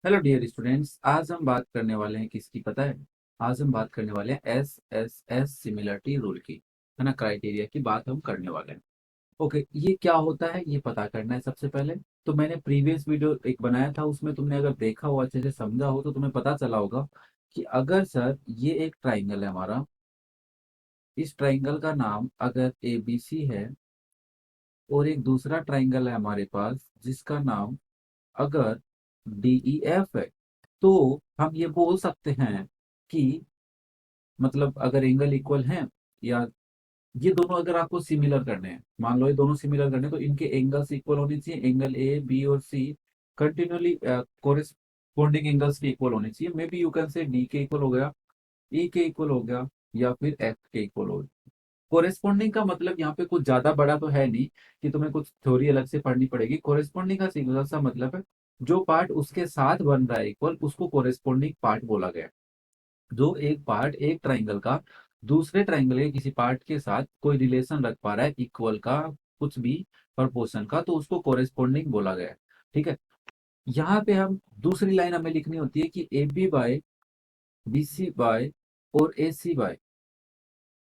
Hello dear students, आज हम बात करने वाले हैं किसकी पता है। आज हम बात करने वाले हैं एस सिमिलरिटी रूल की, है ना। क्राइटेरिया की बात हम करने वाले हैं। ओके, ये क्या होता है ये पता करना है सबसे पहले। तो मैंने प्रीवियस वीडियो एक बनाया था, उसमें तुमने अगर देखा हो, अच्छे से समझा हो, तो तुम्हें पता चला होगा कि अगर सर ये एक ट्राइंगल है हमारा, इस ट्राइंगल का नाम अगर ABC है और एक दूसरा ट्राइंगल है हमारे पास जिसका नाम अगर DEF है, तो हम ये बोल सकते हैं कि मतलब अगर एंगल इक्वल हैं, या ये दोनों अगर आपको सिमिलर करने हैं, मान लो ये दोनों सिमिलर करने हैं, तो इनके एंगल्स इक्वल होने चाहिए। एंगल A B और C कंटिन्यूअली कोरेस्पॉन्डिंग एंगल्स के इक्वल होने चाहिए। May be you can say D के इक्वल हो गया, E के इक्वल हो गया, या फिर F के इक्वल हो गया। कोरेस्पॉन्डिंग का मतलब यहाँ पे कुछ ज्यादा बड़ा तो है नहीं कि तुम्हें कुछ थ्योरी अलग से पढ़नी पड़ेगी। कोरेस्पॉन्डिंग का सिंगल सा मतलब है जो पार्ट उसके साथ बन रहा है इक्वल, उसको कोरेस्पॉन्डिंग पार्ट बोला गया है। जो एक पार्ट एक ट्राइंगल का दूसरे ट्राइंगल के किसी पार्ट के साथ कोई रिलेशन रख पा रहा है इक्वल का, कुछ भी प्रपोर्शन का, तो उसको कोरेस्पॉन्डिंग बोला गया है। ठीक है। यहाँ पे हम दूसरी लाइन हमें लिखनी होती है कि AB बाय BC बाय और AC बाय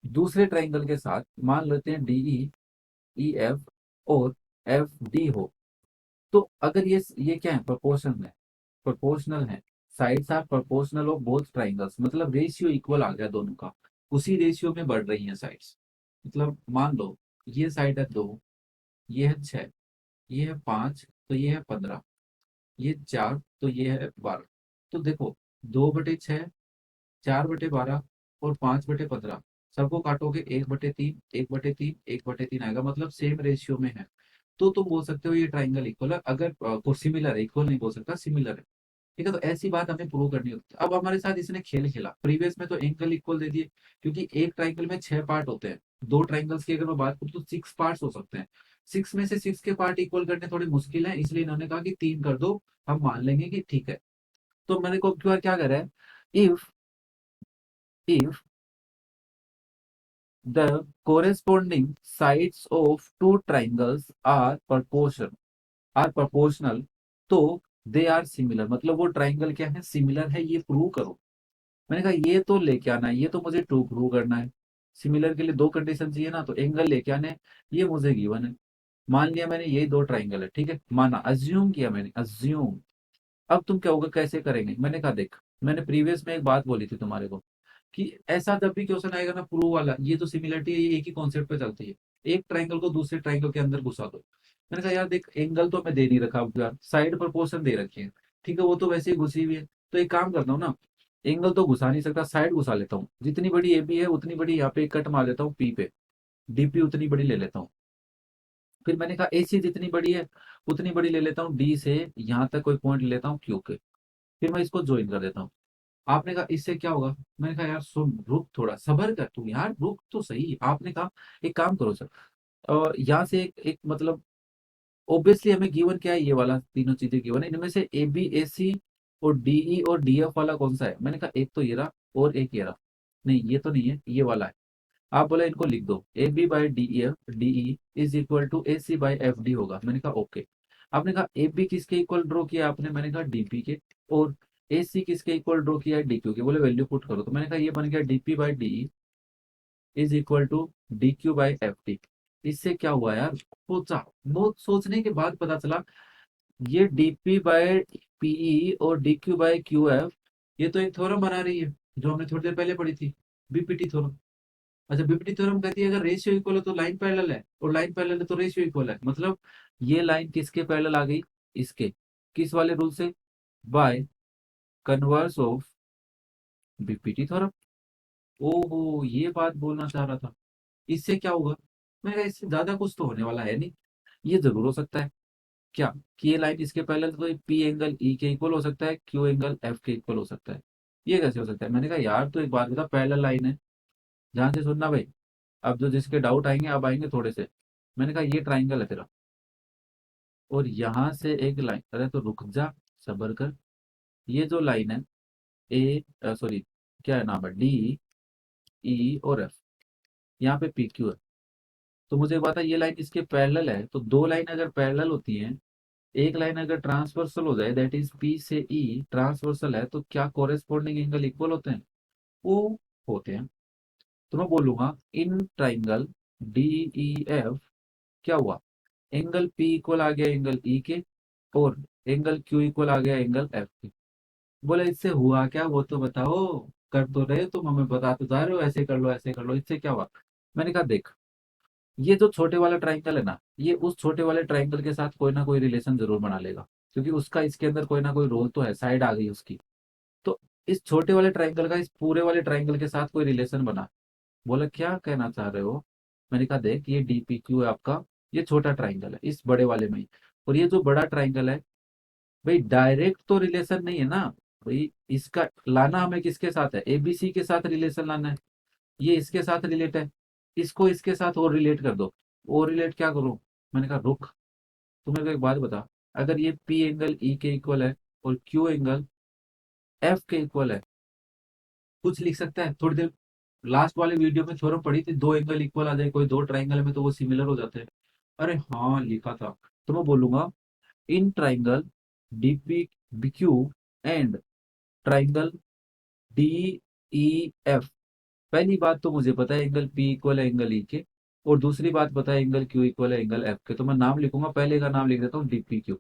दूसरे ट्राइंगल के साथ मान लेते हैं DEF और FD हो। तो अगर ये क्या है, प्रोपोर्शन है, प्रोपोर्शनल है। Sides are proportional of both triangles, मतलब रेशियो इक्वल आ गया दोनों का, उसी रेशियो में बढ़ रही हैं साइड्स। मतलब मान लो ये साइड है 2, ये है 6, ये है 5, तो ये है 15, ये 4, तो ये है 12। तो देखो, 2/6, 4/12 और 5/15, सबको काटोगे 1/3, 1/3, 1/3 आएगा, मतलब सेम रेशियो में है। तो तुम बोल सकते हो ये ट्राइंगल इक्वल है। अगर को सिमिलर है, इक्वल नहीं बोल सकता, सिमिलर है। ठीक है, तो ऐसी बात हमें प्रूव करनी होती है। अब हमारे साथ इसने खेल खेला, प्रीवियस में तो एंगल इक्वल दे दिए, क्योंकि एक ट्राइंगल में 6 पार्ट होते हैं। दो ट्राइंगल्स की अगर मैं बात करूँ तो 6 पार्ट्स हो सकते हैं। 6 में से 6 के पार्ट इक्वल करने थोड़े मुश्किल है, इसलिए इन्होंने कहा कि 3 कर दो, हम मान लेंगे कि ठीक है। तो मैंने को बार क्या करा है, if if the corresponding sides of two triangles are proportional, तो दे आर सिमिलर, मतलब वो ट्राइंगल क्या है, सिमिलर है, ये प्रूव करो। मैंने कहा ये तो लेके आना है, ये तो मुझे टू प्रूव करना है। सिमिलर के लिए दो कंडीशन चाहिए ना, तो एंगल लेके आने हैं, ये मुझे गिवन है। मान लिया मैंने यही दो ट्राइंगल है, ठीक है, माना, अज्यूम किया मैंने, अज्यूम। अब तुम क्या होगा, कैसे करेंगे। मैंने कहा देख, मैंने प्रीवियस में एक बात बोली थी तुम्हारे को कि ऐसा जब भी क्वेश्चन आएगा ना प्रूव वाला, ये तो सिमिलरिटी है, ये एक ही कॉन्सेप्ट पे चलती है। एक ट्राइंगल को दूसरे ट्राइंगल के अंदर घुसा दो। मैंने कहा यार देख, एंगल तो मैं दे नहीं रखा, अब यार साइड प्रोपोर्शन दे रखी है, ठीक है, वो तो वैसे ही घुसी हुई है। तो एक काम करता हूँ ना, एंगल तो घुसा नहीं सकता, साइड घुसा लेता हूँ। जितनी बड़ी AB है उतनी बड़ी यहाँ पे एक कट मार लेता हूँ P पे, DP उतनी बड़ी ले लेता हूँ। फिर मैंने कहा AC जितनी बड़ी है उतनी बड़ी ले लेता हूँ, D से यहाँ तक कोई पॉइंट ले लेता हूँ Q के, फिर मैं इसको ज्वाइन कर देता हूँ। आपने कहा इससे क्या होगा। मैंने कहा यार सुन, रुक, थोड़ा सबर कर तू, यार रुक तो सही। आपने कहा एक काम करो सर, यहाँ से एक मतलब ऑब्वियसली हमें गिवन क्या है, ये वाला तीनों चीजें गिवन है, इनमें से ABC और DE और DF वाला कौन सा है। मैंने कहा एक तो ये रहा और एक ये रहा। नहीं ये तो नहीं है, ये वाला है। आप बोले इनको लिख दो, AB/DE is equal to AC/FD होगा। मैंने कहा ओके। आपने कहा AB किसके इक्वल ड्रॉ किया आपने, मैंने कहा DP के। और AC किसके इक्वल ड्रॉ किया है, DQ के। बोले वैल्यू पुट करो, तो मैंने कहा ये बन गया DP/DE is equal to DQ/FD। इससे क्या हुआ यार, सोचा, बहुत सोचने के बाद पता चला ये DP/PE और DQ/QF, ये तो एक थ्योरम बना रही है जो हमने थोड़ी देर पहले पढ़ी थी, BPT थ्योरम। अच्छा, बीपीटी थ्योरम कहती है अगर रेशियो इक्वल है तो लाइन पैरेलल है, और लाइन पैरेलल है तो रेशियो इक्वल है। मतलब ये लाइन किसके पैरेलल आ गई, इसके। किस वाले रूल से, by converse of BPT theorem. ओहो, ये बात बोलना चाह रहा था। इससे क्या होगा, मैं कहा इससे ज्यादा कुछ तो होने वाला है नहीं। ये जरूर हो सकता है क्या, कि ये लाइन इसके पैरेलल, तो P एंगल E के इक्वल हो सकता है, Q एंगल F के इक्वल हो सकता है। ये कैसे हो सकता है। मैंने कहा यार तो एक बात बता, पैरेलल लाइन है, ध्यान से सुनना भाई। अब जो जिसके डाउट आएंगे, अब आएंगे थोड़े से। मैंने कहा ये ट्राइंगल है तेरा, और यहां से एक लाइन, अरे तो रुक जा, सबर कर। ये जो लाइन है, ए सॉरी, क्या है नाम है, DE और F, यहाँ पे PQ है। तो मुझे एक बात है, ये लाइन इसके पैरेलल है, तो दो लाइन अगर पैरेलल होती हैं एक लाइन अगर ट्रांसवर्सल हो जाए, दैट इज पी से ई ट्रांसवर्सल है, तो क्या कोरेस्पॉन्डिंग एंगल इक्वल होते हैं? वो होते हैं। तो मैं बोलूंगा in triangle D E F क्या हुआ, एंगल पी इक्वल आ गया एंगल ई के, और एंगल क्यू इक्वल आ गया एंगल एफ के। बोले इससे हुआ क्या, वो तो बताओ। कर तो रहे हो तुम, हमें बता तो जा रहे हो ऐसे कर लो ऐसे कर लो, इससे क्या हुआ? मैंने कहा देख, ये जो छोटे वाला ट्राइंगल है ना, ये उस छोटे वाले ट्राइंगल के साथ कोई ना कोई रिलेशन जरूर बना लेगा, क्योंकि उसका इसके अंदर कोई ना कोई रोल तो है, साइड आ गई उसकी। तो इस छोटे वाले ट्राइंगल का इस पूरे वाले ट्राइंगल के साथ कोई रिलेशन बना। बोला क्या कहना चाह रहे हो? मैंने कहा देख, ये डीपीक्यू है आपका, ये छोटा ट्राइंगल है इस बड़े वाले में ही, और ये जो बड़ा ट्राइंगल है, भाई डायरेक्ट तो रिलेशन नहीं है ना। भाई इसका लाना हमें किसके साथ है, एबीसी के साथ रिलेशन लाना है। ये इसके साथ रिलेट है, इसको इसके साथ और रिलेट कर दो। और रिलेट क्या करूं? मैंने कहा रुक, तू मेरे को एक बात बता, अगर ये पी एंगल ई के इक्वल है और क्यू एंगल एफ के इक्वल है, कुछ लिख सकता है थोड़ी देर। लास्ट वाले वीडियो में थ्योरम पढ़ी थी, दो एंगल इक्वल आ जाए कोई दो ट्राइंगल में तो वो सिमिलर हो जाते हैं। अरे हाँ लिखा था। तो मैं बोलूंगा in triangle DP BQ and triangle D E F, पहली बात तो मुझे पता है एंगल पी इक्वल है एंगल ई के, और दूसरी बात पता है एंगल क्यू इक्वल है एंगल एफ के। तो मैं नाम लिखूंगा, पहले का नाम लिख देता हूँ डीपी क्यू।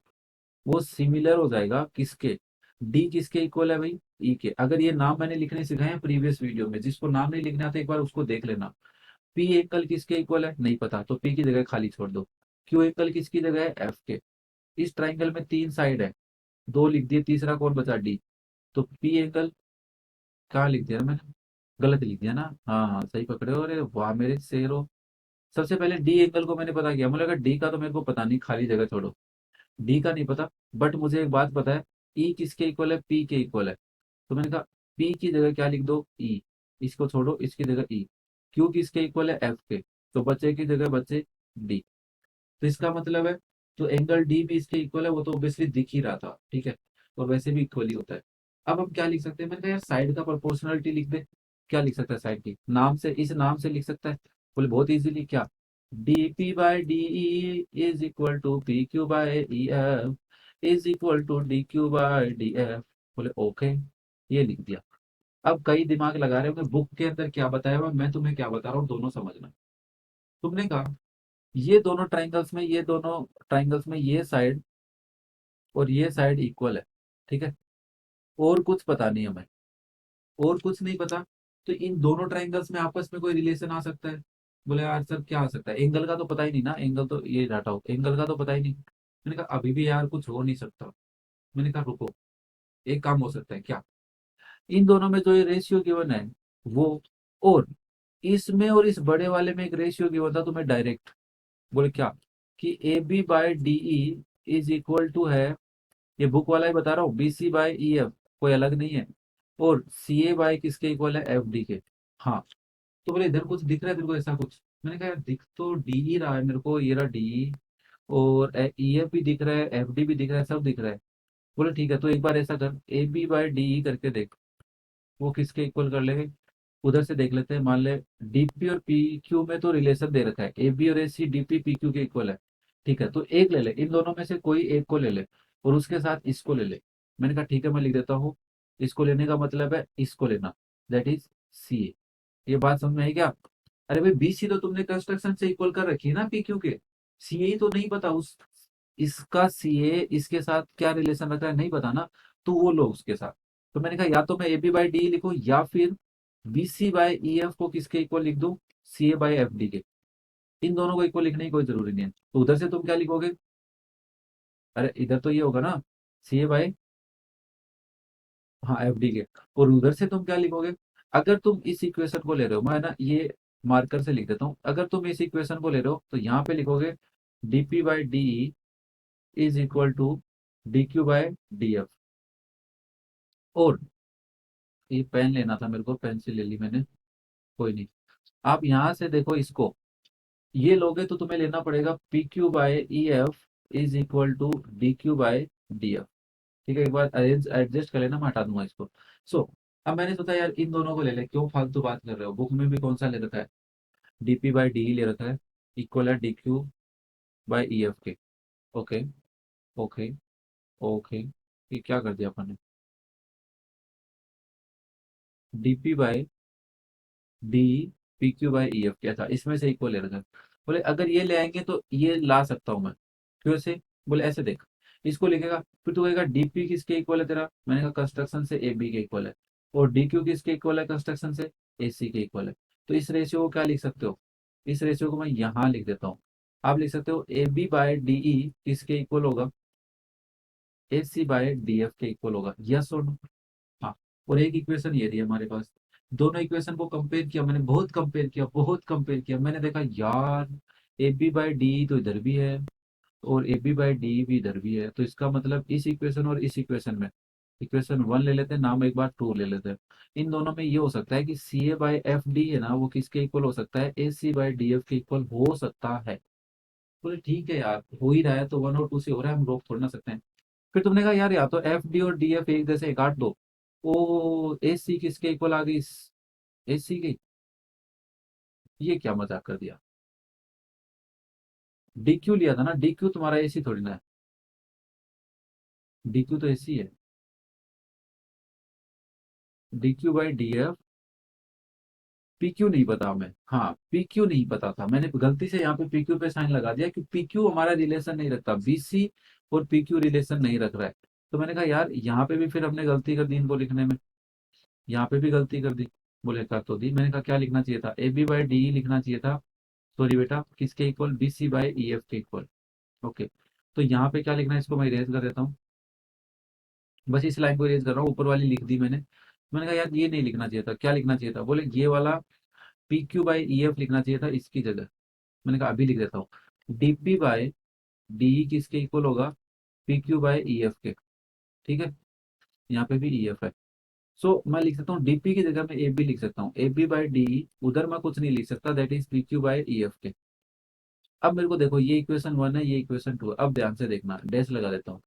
वो सिमिलर हो जाएगा किसके, डी किसके इक्वल है भाई, ई के। अगर ये नाम मैंने लिखने सिखाए हैं प्रीवियस वीडियो में, जिसको नाम नहीं लिखना था एक बार उसको देख लेना। पी एंगल किसके इक्वल है नहीं पता, तो पी की जगह खाली छोड़ दो। क्यू एंगल किसकी जगह है, एफ के। इस ट्राइंगल में तीन साइड है, दो लिख दिए, तीसरा कौन बचा, डी। तो पी एंगल कहाँ लिख दिया मैंने, गलत लिख दिया ना, हाँ हाँ सही पकड़े हो, अरे वाह मेरे शेरो। सबसे पहले डी एंगल को मैंने पता किया, मुझे लगा डी का तो मेरे को पता नहीं, खाली जगह छोड़ो। डी का नहीं पता, बट मुझे एक बात पता है, ई किसके इक्वल है, पी के इक्वल है। तो मैंने कहा पी की जगह क्या लिख दो, ई। इसको छोड़ो, इसकी जगह ई। क्यू किसके इक्वल है, एफ के। तो बचे की जगह बचे डी। तो इसका मतलब है जो एंगल डी भी इसके इक्वल है, वो तो ऑब्वियसली दिख ही रहा था, ठीक है। और वैसे भी इक्वल ही होता है। अब हम क्या लिख सकते हैं, मैंने कहा यार साइड का प्रोपोर्शनलिटी लिख दे। क्या लिख सकता है साइड की, नाम से, इस नाम से लिख सकता है। बोले बहुत इजीली, क्या, D P by D is equal to P Q by E F is equal to D Q by D F. बोले ओके, ये लिख दिया। अब कई दिमाग लगा रहे होंगे बुक के अंदर क्या बताया हुआ, मैं तुम्हें क्या बता रहा हूँ दोनों समझना। तुमने कहा ये दोनों ट्राइंगल्स में ये साइड और ये साइड इक्वल है, ठीक है। और कुछ पता नहीं हमें, और कुछ नहीं पता। तो इन दोनों ट्राइंगल्स में आपस में कोई रिलेशन आ सकता है? बोले यार सर क्या आ सकता है, एंगल का तो पता ही नहीं ना, एंगल तो ये डाटा हो, एंगल का तो पता ही नहीं। मैंने कहा अभी भी यार कुछ हो नहीं सकता। मैंने कहा रुको, एक काम हो सकता है क्या, इन दोनों में जो ये रेशियो गिवन है वो, और इसमें और इस बड़े वाले में एक रेशियो गिवन था तुम्हें डायरेक्ट। बोले क्या, कि A B by D E is equal to है, ये बुक वाला ही बता रहा हूँ, B C by E F, कोई अलग नहीं है। और सी ए बाई किसके इक्वल है, एफ डी के। हाँ। तो बोले इधर कुछ दिख रहा है तेरे को ऐसा कुछ? मैंने कहा यार दिख तो डी ही रहा है मेरे को, ये रहा डी, और ई एफ भी दिख रहा है, एफ डी भी दिख रहा है, सब दिख रहा है। बोले ठीक है, तो एक बार ऐसा कर, A B by D E करके देख, वो किसके इक्वल कर लेंगे। उधर से देख लेते हैं, मान ले डीपी और पी क्यू में तो रिलेशन दे रखा है, ए बी और ए सी डीपी पी क्यू के इक्वल है। ठीक है, तो एक ले ले, इन दोनों में से कोई एक को ले ले, और उसके साथ इसको ले ले। मैंने कहा ठीक है, मैं लिख देता हूँ, इसको लेने का मतलब है इसको लेना, दैट इज सी ए। ये बात समझ में आई क्या? अरे भाई बी सी तो तुमने कंस्ट्रक्शन से इक्वल कर रखी है ना पी क्यू के, सी ए तो नहीं पता उस, इसका सी ए इसके साथ क्या रिलेशन रख रहा है नहीं पता ना, तो वो लो उसके साथ। तो मैंने कहा या तो मैं ए बी बाई डी लिखूं, या फिर B C by E F को किसके इक्वल लिख दूं, C A by F D के। इन दोनों को इक्वल लिखने की कोई जरूरी नहीं है। तो उधर से तुम क्या लिखोगे, अरे इधर तो ये होगा ना, सी ए बाई, हाँ एफ डी के। और उधर से तुम क्या लिखोगे, अगर तुम इस इक्वेशन को ले रहे हो, मैं ना ये मार्कर से लिख देता हूँ, अगर तुम इस इक्वेशन को ले रहे हो तो यहाँ पे लिखोगे D P by D is equal to D Q by D F. और ये पेन लेना था मेरे को, पेंसिल ले ली मैंने, कोई नहीं। आप यहाँ से देखो इसको, ये लोगे तो तुम्हें लेना पड़ेगा P Q by E F is equal to D Q by D F. ठीक है, एक बार अरेंज एडजस्ट कर लेना, मैं हटा दूंगा इसको। सो अब मैंने सोचा यार इन दोनों को ले ले, क्यों फालतू बात कर रहे हो, बुक में भी कौन सा ले रखा है, डीपी बाई डी ले रखा है, इक्वल है D Q by E F के। Okay, okay. ओके, ये क्या कर दिया अपन ने? DP by D, P Q by E F क्या था, इसमें से इक्वल ले रखा है। बोले अगर ये ले आएंगे तो ये ला सकता हूं मैं। क्यों से? बोले ऐसे देख, इसको लिखेगा, फिर तू कहेगा डीपी किसके इक्वल है तेरा, मैंने कहा कंस्ट्रक्शन से ए बी के इक्वल है। और डी क्यू किसके इक्वल है कंस्ट्रक्शन से, ए सी के इक्वल है। तो इस रेशियो को क्या लिख सकते हो, इस रेशियो को मैं यहाँ लिख देता हूँ। आप लिख सकते हो A B by D E किसके इक्वल होगा, A C by D F के इक्वल होगा, यस और नो? हाँ। और एक इक्वेशन ये रही है हमारे पास। दोनों इक्वेशन को कंपेयर किया मैंने, बहुत कंपेयर किया, बहुत कंपेयर किया, मैंने देखा यार ए बी बाई डी तो इधर भी है और ए बी बाई डी भी इधर भी है, तो इसका मतलब इस इक्वेशन और इस इक्वेशन में, इक्वेशन वन ले लेते हैं नाम, एक बार टू ले लेते हैं। इन दोनों में ये हो सकता है कि सी ए बाई एफ डी है ना, वो किसके इक्वल हो सकता है, ए सी बाई डी एफ के इक्वल हो सकता है। बोले ठीक है यार, हो ही रहा है तो वन और टू से हो रहा है, हम रोक थोड़ी ना सकते हैं। फिर तुमने कहा यार या तो एफ डी और डी एफ एक जैसे काट दो। ओ ए सी किसके इक्वल आ गई, ए सी की। ये क्या मजाक कर दिया, डी क्यू लिया था ना, डी क्यू तुम्हारा ए सी थोड़ी ना है, डी क्यू तो ए सी है। D Q by D F, P Q नहीं पता हमें, हाँ पी क्यू नहीं पता था, मैंने गलती से यहाँ पे पी क्यू पे साइन लगा दिया कि पी क्यू हमारा रिलेशन नहीं रखता, बी सी और पी क्यू रिलेशन नहीं रख रहा है। तो मैंने कहा यार यहाँ पे भी फिर हमने गलती कर दी इनको लिखने में, यहाँ पे भी गलती कर दी। बोले कर तो दी, मैंने कहा क्या लिखना चाहिए था, ए बी बाई डी लिखना चाहिए था। सॉरी बेटा, किसके equal, B C by E F के इक्वल। ओके। तो यहाँ पे क्या लिखना है, इसको मैं इरेज कर देता हूँ। बस इस लाइन को इरेज कर रहा हूँ, ऊपर वाली लिख दी मैंने। मैंने कहा यार ये नहीं लिखना चाहिए था, क्या लिखना चाहिए था, बोले ये वाला P Q by E F लिखना चाहिए था इसकी जगह। मैंने कहा अभी लिख देता हूँ, डी पी बाई डी किसके इक्वल होगा, P Q by E F के। ठीक है, यहाँ पे भी ई एफ है। सो मैं लिख सकता हूँ डीपी की जगह मैं ए बी लिख सकता हूँ, ए बी बाई डी, उधर मैं कुछ नहीं लिख सकता, that is P Q by E F के। अब मेरे को देखो, ये इक्वेशन वन है, ये इक्वेशन टू है, अब ध्यान से देखना, डैश लगा देता हूँ।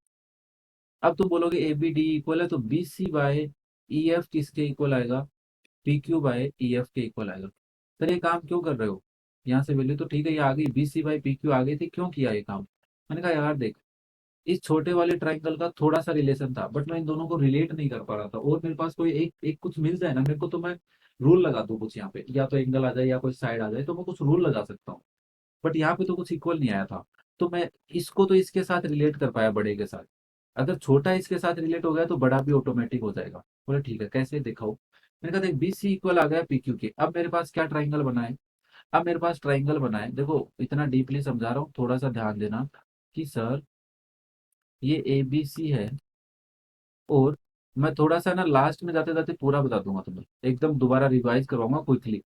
अब तुम बोलोगे ए बी डी इक्वल है, तो B C by E F किसके इक्वल आएगा, P Q by E F के इक्वल आएगा। सर ये काम क्यों कर रहे हो, यहाँ से वैल्यू तो ठीक है, ये आ गई B C by P Q आ गई थी, क्यों किया ये काम? मैंने कहा यार देख, इस छोटे वाले ट्राइंगल का थोड़ा सा रिलेशन था, बट मैं इन दोनों को रिलेट नहीं कर पा रहा था, और मेरे पास कोई एक एक कुछ मिल जाए ना मेरे को, तो मैं रूल लगा दूं कुछ यहाँ पे, या तो एंगल आ जाए या कोई साइड आ जाए, तो मैं कुछ रूल लगा सकता हूँ। बट यहाँ पे तो कुछ इक्वल नहीं आया था। तो मैं इसको तो इसके साथ रिलेट कर पाया, बड़े के साथ। अगर छोटा इसके साथ रिलेट हो गया तो बड़ा भी ऑटोमेटिक हो जाएगा। बोले ठीक है, कैसे दिखाओ? मैंने कहा देख, बी सी इक्वल आ गया पी क्यू के, अब मेरे पास क्या ट्राइंगल बना है, अब मेरे पास ट्राइंगल बना है, देखो इतना डीपली समझा रहा हूँ, थोड़ा सा ध्यान देना कि सर ये ए बी सी है, और मैं थोड़ा सा ना लास्ट में जाते जाते पूरा बता दूंगा तुम्हें, एकदम दोबारा रिवाइज करवाऊंगा क्विकली।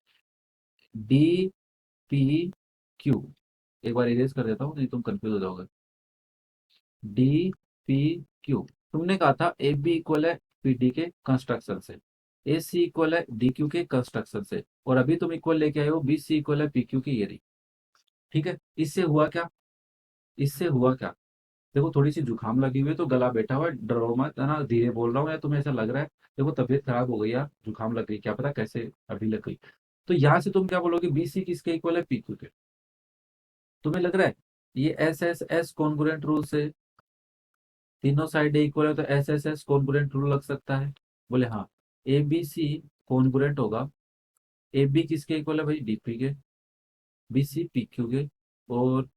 डी पी क्यू, एक बार इरेज कर देता हूँ नहीं तुम कंफ्यूज हो जाओगे। डी पी क्यू, तुमने कहा था ए बी इक्वल है पी डी के कंस्ट्रक्शन से, ए सी इक्वल है डी क्यू के कंस्ट्रक्शन से, और अभी तुम इक्वल लेके आए हो बी सी इक्वल है पी क्यू की, ये रही। ठीक है, इससे हुआ क्या, इससे हुआ क्या? देखो थोड़ी सी जुकाम लगी हुई है तो गला बैठा हुआ है, डरो मत, है ना, धीरे बोल रहा हूँ या तुम्हें ऐसा लग रहा है, देखो तबीयत खराब हो गई यार, जुकाम लग गई, क्या पता कैसे अभी लग गई। तो यहाँ से तुम क्या बोलोगे, बी सी किसके इक्वल है, पी क्यू के। तुम्हें लग रहा है ये S S S congruent rule से, तीनों साइड इक्वल है तो S S S congruent rule लग सकता है? बोले हाँ, ए बी सी कॉन्ग्रुएंट होगा, ए बी किसके इक्वल है भाई, डी पी के, बी सी पी क्यू के, और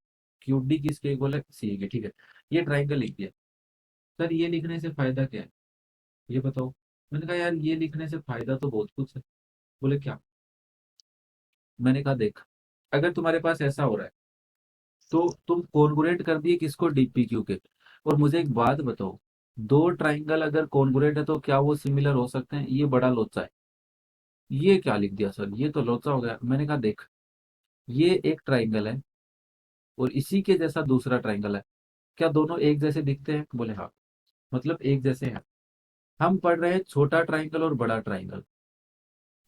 क्यू डी किसके इक्वल है, सी के। ठीक है, ये ट्राइंगल लिख दिया। सर ये लिखने से फायदा क्या है, ये बताओ? मैंने कहा यार ये लिखने से फायदा तो बहुत कुछ है। बोले क्या? मैंने कहा देख, अगर तुम्हारे पास ऐसा हो रहा है तो तुम कॉन्ग्रुएंट कर दिए किसको, डीपीक्यू के। और मुझे एक बात बताओ, दो ट्राइंगल अगर कॉन्ग्रुएंट है तो क्या वो सिमिलर हो सकते हैं? ये बड़ा लोचा है। ये क्या लिख दिया सर, ये तो लोचा हो गया। मैंने कहा देख, ये एक ट्राइंगल है और इसी के जैसा दूसरा ट्राइंगल है, क्या दोनों एक जैसे दिखते हैं? बोले हाँ, मतलब एक जैसे हैं। हम पढ़ रहे हैं छोटा ट्राइंगल और बड़ा ट्राइंगल,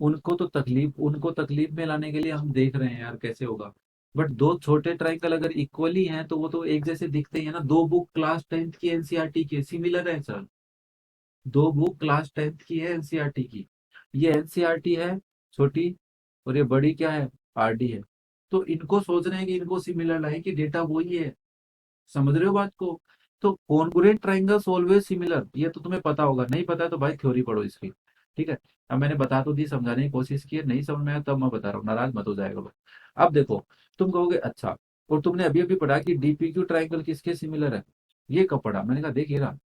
उनको तकलीफ में लाने के लिए हम देख रहे हैं यार कैसे होगा। बट दो छोटे ट्राइंगल अगर इक्वली हैं तो वो तो एक जैसे दिखते ही है ना। दो बुक क्लास 10th की एनसीईआरटी की सिमिलर है सर, दो बुक क्लास 10th की है एनसीईआरटी की। ये एनसीईआरटी है छोटी, और ये बड़ी क्या है, आरडी है। तो इनको सोच रहे हैं कि इनको सिमिलर लाए कि डेटा वही है, समझ रहे हो बात को? तो कॉन्ग्रुएंट ट्राइंगल्स ऑलवेज सिमिलर, ये तो तुम्हें पता होगा, नहीं पता है तो भाई थ्योरी पढ़ो इसकी। ठीक है, अब मैंने बता तो दी, समझाने की कोशिश की है, नहीं समझ में आया तब मैं बता रहा हूँ, नाराज मत हो जाएगा भाई। अब देखो, तुम कहोगे अच्छा, और तुमने अभी अभी पढ़ा कि डीपीक्यू ट्राइंगल किसके सिमिलर है, ये कब पढ़ा, मैंने कहा देख ये रहा,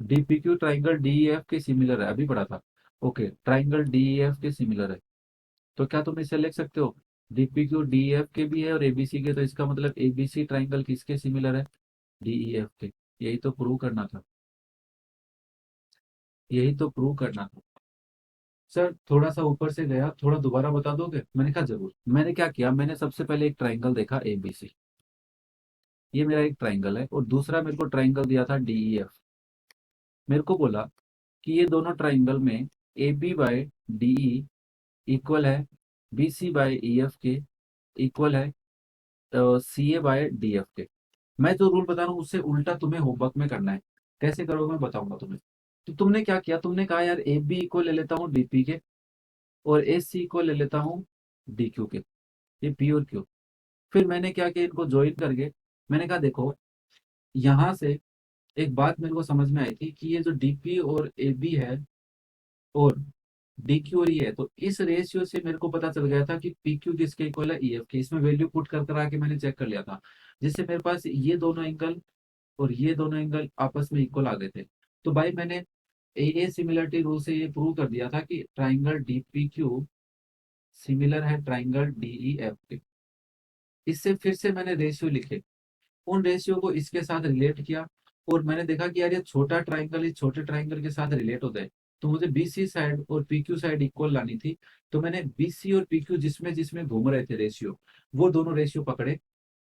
डीपीक्यू ट्राइंगल डीईएफ के सिमिलर है, अभी पढ़ा था। ओके, ट्राइंगल डीईएफ के सिमिलर है, तो क्या तुम इसे लिख सकते हो, डीपीक्यू डीईएफ के भी है और एबीसी के, तो इसका मतलब एबीसी ट्राइंगल किसके सिमिलर है, डीईएफ के। यही तो प्रूव करना था, यही तो प्रूव करना था। सर थोड़ा सा ऊपर से गया, थोड़ा दोबारा बता दोगे, मैंने कहा जरूर। मैंने क्या किया, मैंने सबसे पहले एक ट्राइंगल देखा एबीसी, ये मेरा एक ट्राइंगल है, और दूसरा मेरे को ट्राइंगल दिया था डीईएफ। मेरे को बोला कि ये दोनों ट्राइंगल में A B by D E equal है B C by E F के इक्वल है C A by D F के। मैं जो रूल बता रहा हूँ उससे उल्टा तुम्हें होमवर्क में करना है, कैसे करोगे मैं बताऊंगा तुम्हें। तो तुमने क्या किया, तुमने कहा यार ए बी इक्वल ले लेता हूँ डीपी के, और ए सी इक्वल ले लेता हूँ डी क्यू के, ये पी और क्यू। फिर मैंने क्या किया, इनको ज्वाइन करके मैंने कहा देखो, यहाँ से एक बात मेरे को समझ में आई थी कि ये जो डीपी और ए बी है और डी क्यू और ये है, तो इस रेशियो से मेरे को पता चल गया था कि पी क्यू किसके इक्वल है, ई एफ के। इसमें वैल्यू पुट कर कर आके मैंने चेक कर लिया था, जिससे मेरे पास ये दोनों एंगल और ये दोनों एंगल आपस में इक्वल आ गए थे। तो भाई मैंने ए सिमिलरिटी रूल से ये प्रूव कर दिया था कि triangle D P Q similar है ट्राइंगल डी ई एफ के। इससे फिर से मैंने रेशियो लिखे, उन रेशियो को इसके साथ रिलेट किया, और मैंने देखा कि यार ये छोटा ट्राइंगल इस छोटे ट्राइंगल के साथ रिलेट होता है, तो मुझे बीसी साइड और पीक्यू साइड इक्वल लानी थी। तो मैंने बीसी और पीक्यू जिसमें जिसमें घूम रहे थे रेशियो, वो दोनों रेशियो पकड़े,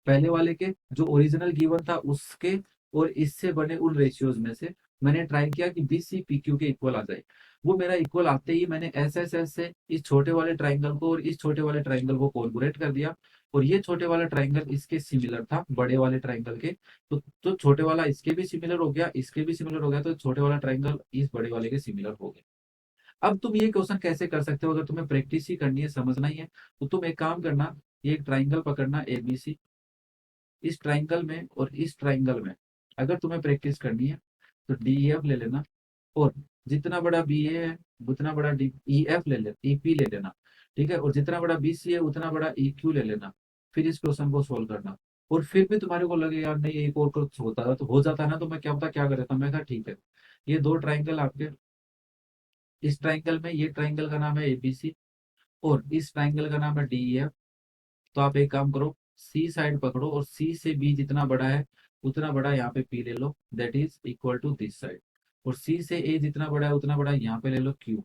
पहले वाले के जो ओरिजिनल गिवन था उसके, और इससे बने उन रेशियोज में से मैंने ट्राई किया कि बीसी पीक्यू के इक्वल आ जाए। वो मेरा इक्वल आते ही मैंने एस एस एस से इस छोटे वाले ट्राइंगल को और इस छोटे वाले ट्राइंगल को कोलबोरेट कर दिया, और ये छोटे वाला ट्राइंगल इसके सिमिलर था बड़े वाले ट्राइंगल के। तो छोटे वाला इसके भी सिमिलर हो गया, इसके भी सिमिलर हो गया, तो छोटे वाला ट्राइंगल इस बड़े वाले के सिमिलर हो गया। अब तुम ये क्वेश्चन कैसे कर सकते हो, अगर तुम्हें प्रैक्टिस ही करनी है, समझना ही है, तो तुम एक काम करना, ये एक ट्राइंगल पकड़ना एबीसी, इस ट्राइंगल में और इस ट्राइंगल में अगर तुम्हें प्रैक्टिस करनी है तो डी एफ ले लेना, और जितना बड़ा बी ए है उतना बड़ा डी ई एफ ले ले ई पी ले लेना, ठीक है, और जितना बड़ा बी सी है उतना बड़ा ई क्यू ले लेना। फिर इस क्वेश्चन को सोल्व करना, और फिर भी तुम्हारे को लगे यार नहीं एक और कुछ होता था तो हो जाता ना, तो मैं क्या पता क्या कर देता। मैं कहा ठीक है, ये दो ट्राइंगल आपके, इस ट्राइंगल में ये ट्राइंगल का नाम है एबीसी और इस ट्राइंगल का नाम है डी एफ। तो आप एक काम करो, सी साइड पकड़ो और सी से बी जितना बड़ा है उतना बड़ा यहाँ पे पी ले लो, that is equal to this side, और सी से ए जितना बड़ा है उतना बड़ा यहाँ पे ले लो क्यू।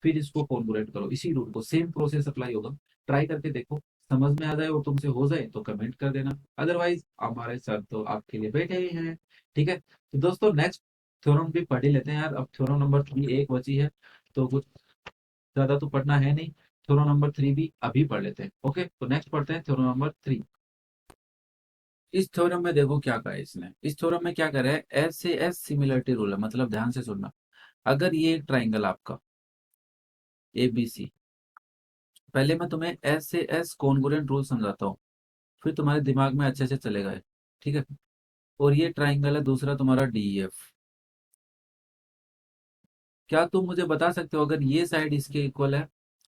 फिर इसको कॉन्ग्रुएंट करो, इसी रूल को, सेम प्रोसेस अप्लाई होगा। ट्राई करके देखो, समझ में आ जाए और तुमसे हो जाए तो कमेंट कर देना, अदरवाइज हमारे सर तो आपके लिए बैठे ही हैं। ठीक है, तो दोस्तों नेक्स्ट थ्योरम भी पढ़ ही लेते हैं यार, अब थ्योरम नंबर 3 एक बची है, तो कुछ ज्यादा तो पढ़ना है नहीं, थ्योरम नंबर 3 भी अभी पढ़ लेते हैं। ओके, तो नेक्स्ट पढ़ते हैं थ्योरम नंबर 3। इस थ्योरम में देखो क्या कहा है इसने, इस थ्योरम में क्या कह रहा है, एस से एस सिमिलरिटी रूल है, मतलब ध्यान से सुनना। अगर ये एक ट्राइंगल आपका ए बी सी, पहले मैं तुम्हें एस से एस कॉन्ग्रुएंट रूल समझाता हूँ, फिर तुम्हारे दिमाग में अच्छे से चलेगा ये, ठीक है। और ये ट्राइंगल है दूसरा तुम्हारा डी एफ। क्या तुम मुझे बता सकते हो, अगर ये साइड इसके इक्वल है,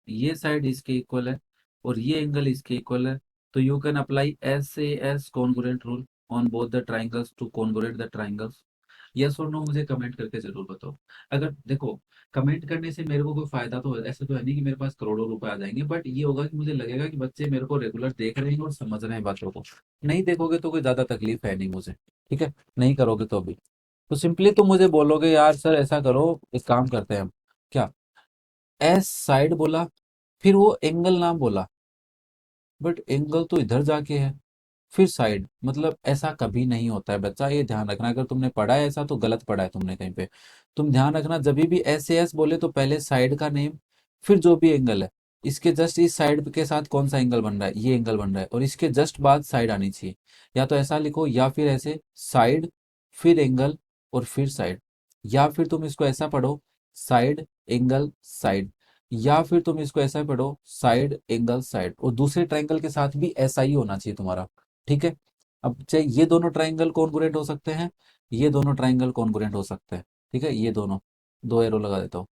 ये साइड इसके इक्वल है, और ये एंगल इसके इक्वल है, तो यू कैन अप्लाई एस से S congruent rule on both the triangles to congruent the triangles. Yes और नो मुझे कमेंट करके जरूर बताओ। अगर देखो, कमेंट करने से मेरे को कोई फायदा तो ऐसे तो है नहीं कि मेरे पास करोड़ों रुपए आ जाएंगे, बट ये होगा कि मुझे लगेगा कि बच्चे मेरे को रेगुलर देख रहे हैं और समझ रहे हैं बातों को। नहीं देखोगे तो कोई ज्यादा तकलीफ है नहीं मुझे, ठीक है, नहीं करोगे तो भी, तो सिंपली तुम मुझे बोलोगे यार सर ऐसा करो, एक काम करते हैं हम, क्या, एस साइड बोला, फिर वो एंगल नाम बोला, बट एंगल तो इधर जाके है, फिर साइड, मतलब ऐसा कभी नहीं होता है बच्चा, ये ध्यान रखना, अगर तुमने पढ़ा है ऐसा तो गलत पढ़ा है तुमने कहीं पे। तुम ध्यान रखना, जब भी एस एस बोले तो पहले साइड का नेम, फिर जो भी एंगल है, इसके जस्ट इस साइड के साथ कौन सा एंगल बन रहा है, ये एंगल बन रहा है, और इसके जस्ट बाद साइड आनी चाहिए। या तो ऐसा लिखो, या फिर ऐसे साइड, फिर एंगल, और फिर साइड। या फिर तुम इसको ऐसा पढ़ो, साइड एंगल साइड। या फिर तुम इसको ऐसा पढ़ो, साइड एंगल साइड, और दूसरे ट्रायंगल के साथ भी ऐसा ही होना चाहिए तुम्हारा, ठीक है। अब चाहे ये दोनों ट्राइंगल कॉन्ग्रुएंट हो सकते हैं, ये दोनों ट्राइंगल कॉन्ग्रुएंट हो सकते हैं, ठीक है, ये दोनों, दो एरो लगा देता हूँ,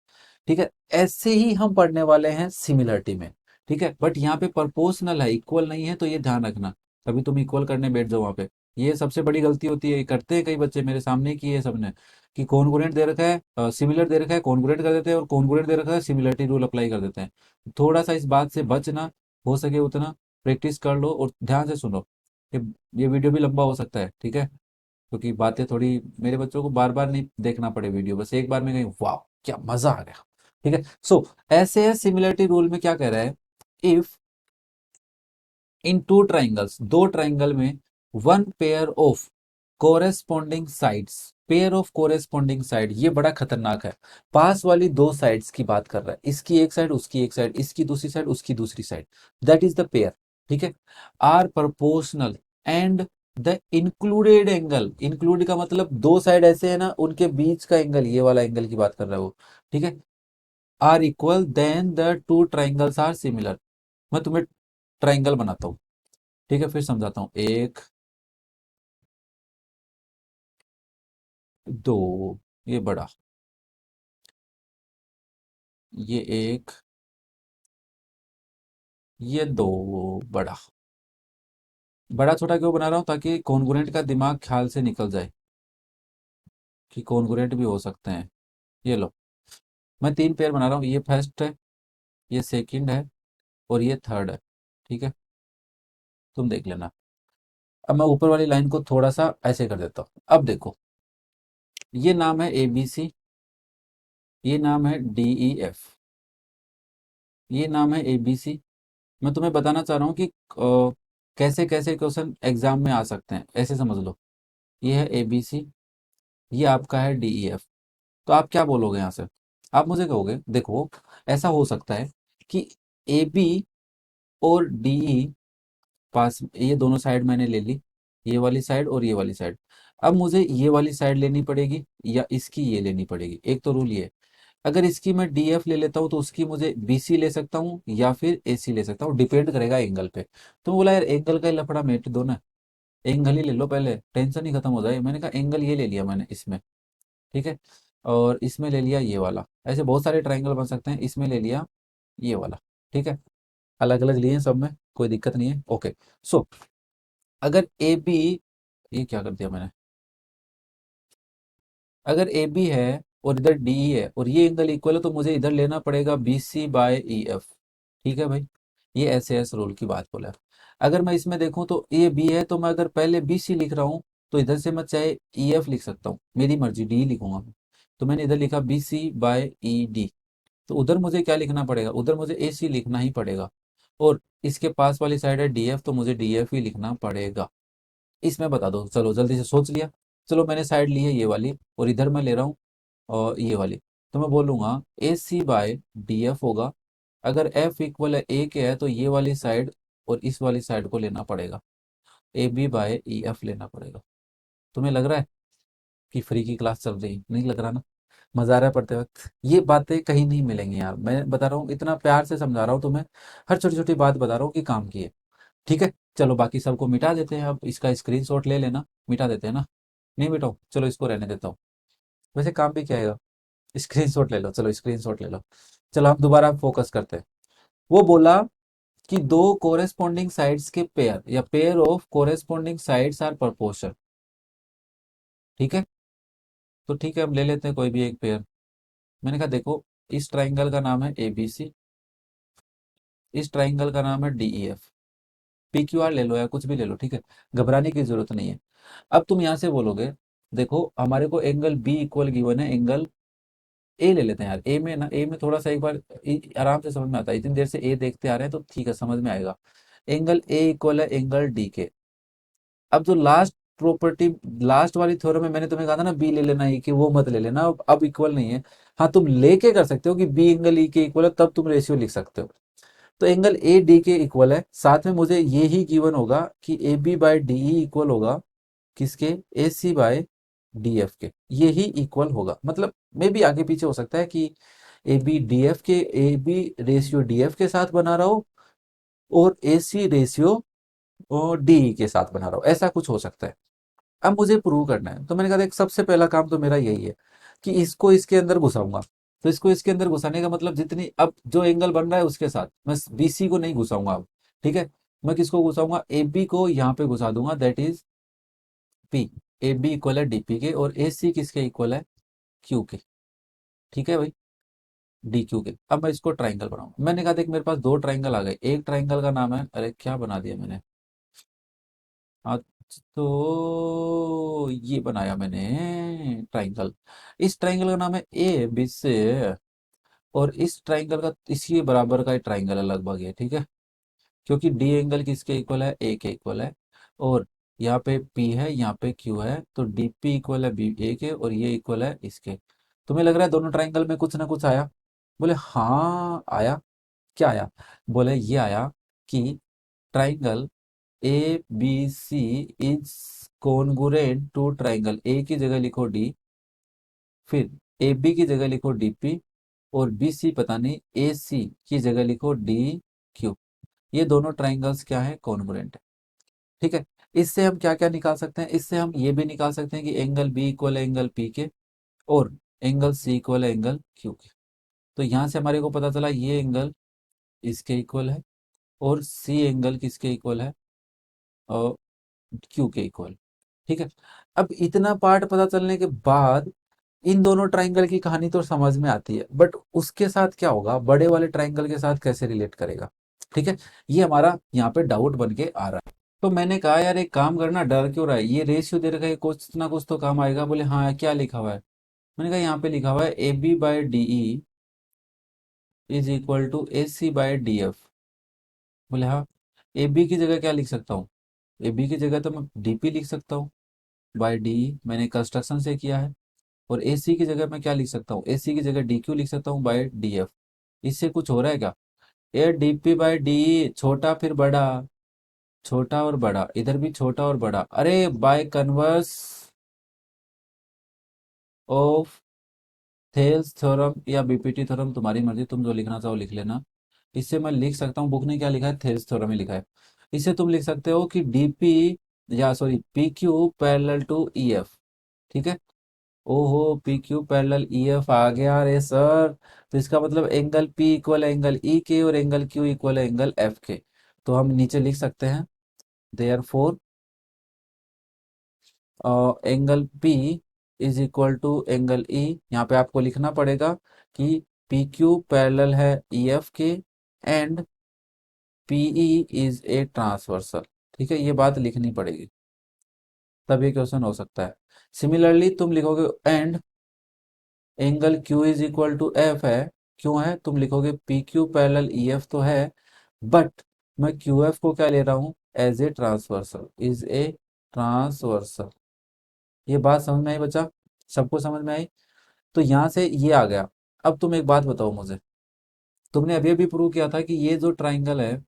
ठीक है। ऐसे ही हम पढ़ने वाले हैं सिमिलरिटी में, ठीक है, बट यहाँ पे प्रोपोर्शनल है, इक्वल नहीं है, तो ये ध्यान रखना। कभी तुम इक्वल करने बैठ जाओ वहां पे, ये सबसे बड़ी गलती होती है, ये करते हैं कई बच्चे, मेरे सामने की है सबने, कि कॉन्ग्रुएंट दे रखा है, सिमिलर दे रखा है कॉन्ग्रुएंट कर देते हैं, और कॉन्ग्रुएंट दे रखा है सिमिलरिटी रूल अप्लाई कर देते हैं। थोड़ा सा इस बात से बचना, हो सके उतना प्रैक्टिस कर लो और ध्यान से सुनो। ये ये वीडियो भी लंबा हो सकता है, ठीक है, क्योंकि बातें थोड़ी, मेरे बच्चों को बार बार नहीं देखना पड़े वीडियो, बस एक बार में कहीं वाह क्या मजा आ गया, ठीक है। सो ऐसे है सिमिलरिटी रूल में क्या कह रहा है, इफ इन टू ट्राइंगल्स, दो ट्राइंगल में, one pair of corresponding sides, pair of corresponding side, ये बड़ा खतरनाक है, पास वाली दो साइड्स की बात कर रहा है, इसकी एक साइड उसकी एक साइड, इसकी दूसरी साइड उसकी दूसरी side, that is the pair, ठीक है, are proportional and the included angle, included का मतलब दो साइड ऐसे है ना, उनके बीच का एंगल, ये वाला एंगल की बात कर रहा है वो, ठीक है, are equal, then the two triangles are similar. मैं तुम्हें ट्राइंगल बनाता हूँ, ठीक है, फिर समझाता हूँ, एक, दो, ये बड़ा, ये एक, ये दो, बड़ा, बड़ा छोटा क्यों बना रहा हूँ, ताकि कॉन्ग्रुएंट का दिमाग ख्याल से निकल जाए कि कॉन्ग्रुएंट भी हो सकते हैं। ये लो, मैं तीन पेयर बना रहा हूँ, ये फर्स्ट है, ये सेकंड है, और ये थर्ड है, ठीक है, तुम देख लेना। अब मैं ऊपर वाली लाइन को थोड़ा सा ऐसे कर देता हूँ, अब देखो, ये नाम है ए बी सी, ये नाम है डी ई एफ, ये नाम है ए बी सी। मैं तुम्हें बताना चाह रहा हूँ कि कैसे कैसे क्वेश्चन एग्जाम में आ सकते हैं, ऐसे समझ लो, ये है ए बी सी, ये आपका है डी ई एफ। तो आप क्या बोलोगे यहाँ से, आप मुझे कहोगे देखो, ऐसा हो सकता है कि ए बी और डी ई, पास ये दोनों साइड मैंने ले ली, ये वाली साइड और ये वाली साइड, अब मुझे ये वाली साइड लेनी पड़ेगी या इसकी ये लेनी पड़ेगी, एक तो रूल ये है। अगर इसकी मैं डी एफ ले लेता हूँ तो उसकी मुझे बी सी ले सकता हूँ या फिर ए सी ले सकता हूँ, डिपेंड करेगा एंगल पे। तो बोला यार एंगल का ही लफड़ा मेट दो ना, एंगल ही ले लो, पहले टेंशन ही खत्म हो जाए। मैंने कहा एंगल ये ले लिया मैंने इसमें, ठीक है, और इसमें ले लिया ये वाला, ऐसे बहुत सारे ट्राइंगल बन सकते हैं, इसमें ले लिया ये वाला, ठीक है, अलग अलग लिए सब में, कोई दिक्कत नहीं है, ओके। सो अगर ए बी, ये क्या कर दिया मैंने, अगर ए बी है और इधर डी है और ये एंगल इक्वल है, तो मुझे इधर लेना पड़ेगा B C by E F, ठीक है भाई, ये ऐसे एस रूल की बात बोला है। अगर मैं इसमें देखूं तो ए बी है, तो मैं अगर पहले बी सी लिख रहा हूँ, तो इधर से मैं चाहे ई एफ लिख सकता हूँ, मेरी मर्जी, डी लिखूंगा मैं, तो मैंने इधर लिखा B C by E D, तो उधर मुझे क्या लिखना पड़ेगा, उधर मुझे ए सी लिखना ही पड़ेगा, और इसके पास वाली साइड है डी एफ, तो मुझे डी एफ ही लिखना पड़ेगा। इसमें बता दो, चलो जल्दी से सोच लिया, चलो मैंने साइड ली है ये वाली, और इधर मैं ले रहा हूँ और ये वाली, तो मैं बोलूंगा ए सी बाय डी एफ होगा। अगर एफ इक्वल है ए के है, तो ये वाली साइड और इस वाली साइड को लेना पड़ेगा, A B by E F लेना पड़ेगा। तुम्हें लग रहा है कि फ्री की क्लास चल रही है? नहीं लग रहा ना, मजा आ रहा है पढ़ते वक्त? ये बातें कहीं नहीं मिलेंगी यार, मैं बता रहा हूँ, इतना प्यार से समझा रहा हूँ तुम्हें, हर छोटी छोटी बात बता रहा हूँ कि काम की है, ठीक है। चलो बाकी सबको मिटा देते हैं, अब इसका स्क्रीनशॉट ले लेना, मिटा देते हैं ना, नहीं मिटाओ, चलो इसको रहने देता हूँ, वैसे काम भी क्या आएगा, स्क्रीनशॉट ले लो, चलो स्क्रीनशॉट ले लो। चलो हम दोबारा फोकस करते हैं। वो बोला कि दो कोरेस्पॉन्डिंग साइड्स के पेयर या pair of corresponding sides are proportional, ठीक है, तो ठीक है हम ले लेते हैं कोई भी एक पेयर। मैंने कहा देखो, इस ट्राइंगल का नाम है ए बी सी, इस ट्राइंगल का नाम है D E F, P Q R ले लो या कुछ भी ले लो, ठीक है, घबराने की जरूरत नहीं है। अब तुम यहां से बोलोगे देखो हमारे को एंगल बी इक्वल गिवन है, एंगल ए ले लेते हैं यार, ए में ना, ए में थोड़ा सा एक बार आराम से समझ में आता है, इतनी देर से ए देखते आ रहे हैं तो ठीक है समझ में आएगा। एंगल ए इक्वल है एंगल डी के। अब जो लास्ट प्रॉपर्टी, लास्ट वाली थ्योरम में मैंने तुम्हें कहा था ना बी ले लेना, ई के, वो मत ले लेना, अब इक्वल नहीं है। हाँ तुम लेके कर सकते हो कि बी एंगल ई के इक्वल है, तब तुम रेशियो लिख सकते हो। तो एंगल ए डी के इक्वल है, साथ में मुझे ये ही गिवन होगा कि A B by D E equal होगा किसके, A C by D F के, ये ही इक्वल होगा। मतलब मे भी आगे पीछे हो सकता है कि ए बी डी एफ के, A B ratio D F के साथ बना रहा हो और ए सी रेशियो और डी के साथ बना रहा हूँ, ऐसा कुछ हो सकता है। अब मुझे प्रूव करना है, तो मैंने कहा देख सबसे पहला काम तो मेरा यही है कि इसको इसके अंदर घुसाऊंगा। तो इसको इसके अंदर घुसाने का मतलब जितनी अब जो एंगल बन रहा है उसके साथ मैं बीसी को नहीं घुसाऊंगा अब। ठीक है, मैं किसको घुसाऊंगा, ए बी को यहाँ पे घुसा दूंगा, that is P. A B equal है डीपी के, और ए सी किसके इक्वल है, क्यू के। ठीक है भाई, डी क्यू के। अब मैं इसको ट्राइंगल बनाऊं, मैंने कहा देख मेरे पास दो ट्राइंगल आ गए, एक ट्राइंगल का नाम है, अरे क्या बना दिया मैंने, हाँ, तो ये बनाया मैंने ट्राइंगल। इस ट्राइंगल का नाम है ए बी से, और इस ट्राइंगल का इसी बराबर का ट्राइंगल है लगभग ये। ठीक है, क्योंकि डी एंगल किसके इक्वल है, ए के इक्वल है, और यहाँ पे पी है, यहाँ पे क्यू है, तो डी पी इक्वल है बी ए के, और ये इक्वल है इसके। तुम्हें लग रहा है दोनों ट्राइंगल में कुछ ना कुछ आया? बोले हाँ आया। क्या आया? बोले ये आया कि triangle A B C is congruent to triangle, A की जगह लिखो डी, फिर ए बी की जगह लिखो डी पी, और बी सी पता नहीं, ए सी की जगह लिखो डी क्यू। ये दोनों ट्राइंगल्स क्या है, कॉन्ग्रुएंट है। ठीक है, इससे हम क्या क्या निकाल सकते हैं, इससे हम ये भी निकाल सकते हैं कि एंगल बी इक्वल है एंगल पी के, और एंगल सी इक्वल है एंगल क्यू के। तो यहाँ से हमारे को पता चला ये एंगल इसके इक्वल है, और सी एंगल किसके इक्वल है, और क्यू के इक्वल। ठीक है, अब इतना पार्ट पता चलने के बाद इन दोनों ट्राइंगल की कहानी तो समझ में आती है, बट उसके साथ क्या होगा, बड़े वाले ट्राइंगल के साथ कैसे रिलेट करेगा। ठीक है, ये हमारा यहाँ पे डाउट बन के आ रहा है। तो मैंने कहा यार एक काम करना, डर क्यों रहा है, ये रेशियो दे रखा है, कुछ ना कुछ तो काम आएगा। बोले हाँ क्या लिखा हुआ है, मैंने कहा यहाँ पे लिखा हुआ है A B by D E is equal to A C by D F. बोले हाँ, ए बी की जगह क्या लिख सकता हूँ, ए बी की जगह तो मैं डी पी लिख सकता हूँ बाई डी ई, मैंने कंस्ट्रक्शन से किया है। और ए सी की जगह मैं क्या लिख सकता हूँ, ए सी की जगह डी क्यू लिख सकता हूँ बाई डी एफ। इससे कुछ हो रहा है क्या, A D P by D, छोटा फिर बड़ा, छोटा और बड़ा, इधर भी छोटा और बड़ा, अरे by converse of Thales theorem या बीपीटी थ्योरम, तुम्हारी मर्जी, तुम जो लिखना चाहो लिख लेना। इससे मैं लिख सकता हूँ, बुक ने क्या लिखा है, थेल्स थ्योरम ही लिखा है। इससे तुम लिख सकते हो कि डीपी, या sorry P Q parallel to E F. ठीक है, ओहो P Q parallel E F आ गया रे सर। तो इसका मतलब एंगल पी इक्वल है एंगल ई के, और एंगल क्यू इक्वल है एंगल एफ के। तो हम नीचे लिख सकते हैं therefore angle P is equal to angle E. यहाँ पे आपको लिखना पड़ेगा कि पी क्यू पैरेलल है ई एफ के, and P E is a transversal. ठीक है, ये बात लिखनी पड़ेगी, तब ये क्वेश्चन हो सकता है। सिमिलरली तुम लिखोगे and angle Q is equal to F है, क्यों है, तुम लिखोगे P Q parallel E F तो है, बट मैं क्यू एफ को क्या ले रहा हूँ, as a transversal, is a transversal. ये बात समझ में आई बच्चा, सबको समझ में आई? तो यहाँ से ये आ गया। अब तुम एक बात बताओ मुझे, तुमने अभी अभी प्रूव किया था कि ये जो ट्राइंगल है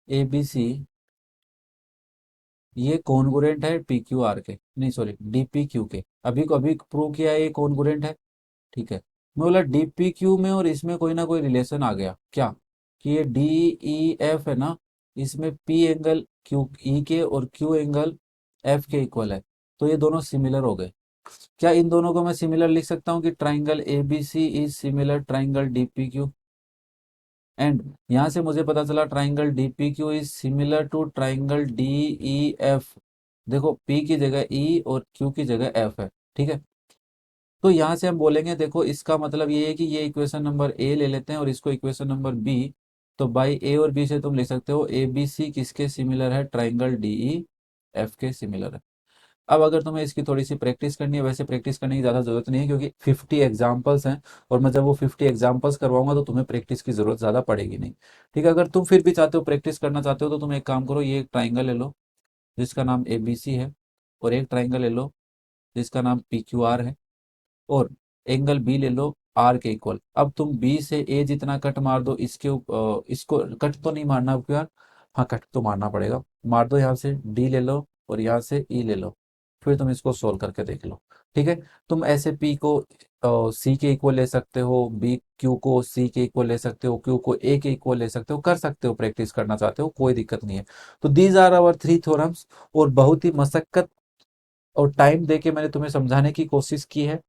ए बी सी, ये कॉन्गुरेंट है पी क्यू आर के, नहीं सॉरी डी पी क्यू के। अभी को अभी प्रूव किया है ये कॉन्गुरेंट है। ठीक है, मैं बोला डी पी क्यू में और इसमें कोई ना कोई रिलेशन आ गया क्या, कि ये डी ई एफ है ना, इसमें पी एंगल क्यू ई के और क्यू एंगल एफ के इक्वल है, तो ये दोनों सिमिलर हो गए। क्या इन दोनों को मैं सिमिलर लिख सकता हूँ कि triangle A B C is similar triangle D P Q, and यहां से मुझे पता चला triangle D P Q is similar to triangle D E F. देखो पी की जगह ई और क्यू की जगह एफ है। ठीक है, तो यहां से हम बोलेंगे देखो इसका मतलब ये है कि ये इक्वेशन नंबर ए ले लेते हैं और इसको इक्वेशन नंबर बी। तो बाई ए और बी से तुम लिख सकते हो ए बी सी किसके सिमिलर है, ट्राइंगल डी ई एफ के सिमिलर है। अब अगर तुम्हें इसकी थोड़ी सी प्रैक्टिस करनी है, वैसे प्रैक्टिस करने की ज़्यादा ज़रूरत नहीं है क्योंकि 50 एग्जाम्पल्स हैं, और मैं जब वो 50 एग्जाम्पल्स करवाऊंगा तो तुम्हें प्रैक्टिस की ज़रूरत ज़्यादा पड़ेगी नहीं। ठीक है, अगर तुम फिर भी चाहते हो प्रैक्टिस करना चाहते हो तो तुम एक काम करो, ये एक ट्राइंगल ले लो जिसका नाम ए बी सी है, और एक ट्राइंगल ले लो जिसका नाम पी क्यू आर है, और एंगल बी ले लो आर के इक्वल। अब तुम बी से ए जितना कट मार दो, इसको कट तो नहीं मारना अब यार, हाँ कट तो मारना पड़ेगा, मार दो यहाँ से डी ले लो और यहाँ से ई ले लो, फिर तुम इसको सोल्व करके देख लो। ठीक है, तुम ऐसे पी को सी के इक्वल ले सकते हो, बी क्यू को सी के इक्वल ले सकते हो, क्यू को ए के इक्वल ले सकते हो, कर सकते हो, प्रैक्टिस करना चाहते हो कोई दिक्कत नहीं है। तो these are our three theorems. और बहुत ही मशक्कत और टाइम दे के मैंने तुम्हें समझाने की कोशिश की है।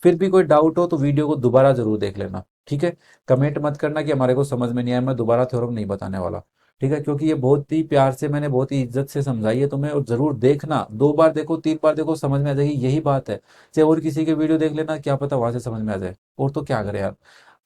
फिर भी कोई डाउट हो तो वीडियो को दोबारा जरूर देख लेना, ठीक है। कमेंट मत करना कि हमारे को समझ में नहीं आया, मैं दोबारा थ्योरम नहीं बताने वाला, ठीक है, क्योंकि ये बहुत ही प्यार से मैंने बहुत ही इज्जत से समझाई है तुम्हें। और जरूर देखना, 2 बार देखो 3 बार देखो, समझ में आ जाएगी, यही बात है। चाहे और किसी के वीडियो देख लेना, क्या पता वहां से समझ में आ जाए, और तो क्या करे यार।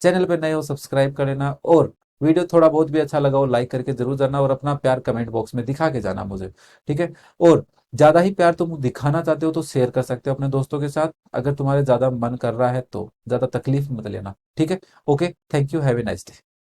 चैनल पे नए हो सब्सक्राइब कर लेना, और वीडियो थोड़ा बहुत भी अच्छा लगा हो लाइक करके जरूर जाना, और अपना प्यार कमेंट बॉक्स में दिखा के जाना मुझे, ठीक है। और ज्यादा ही प्यार तुम दिखाना चाहते हो तो शेयर कर सकते हो अपने दोस्तों के साथ, अगर तुम्हारे ज्यादा मन कर रहा है तो ज्यादा तकलीफ मत लेना, ठीक है। Okay, thank you, have a nice day.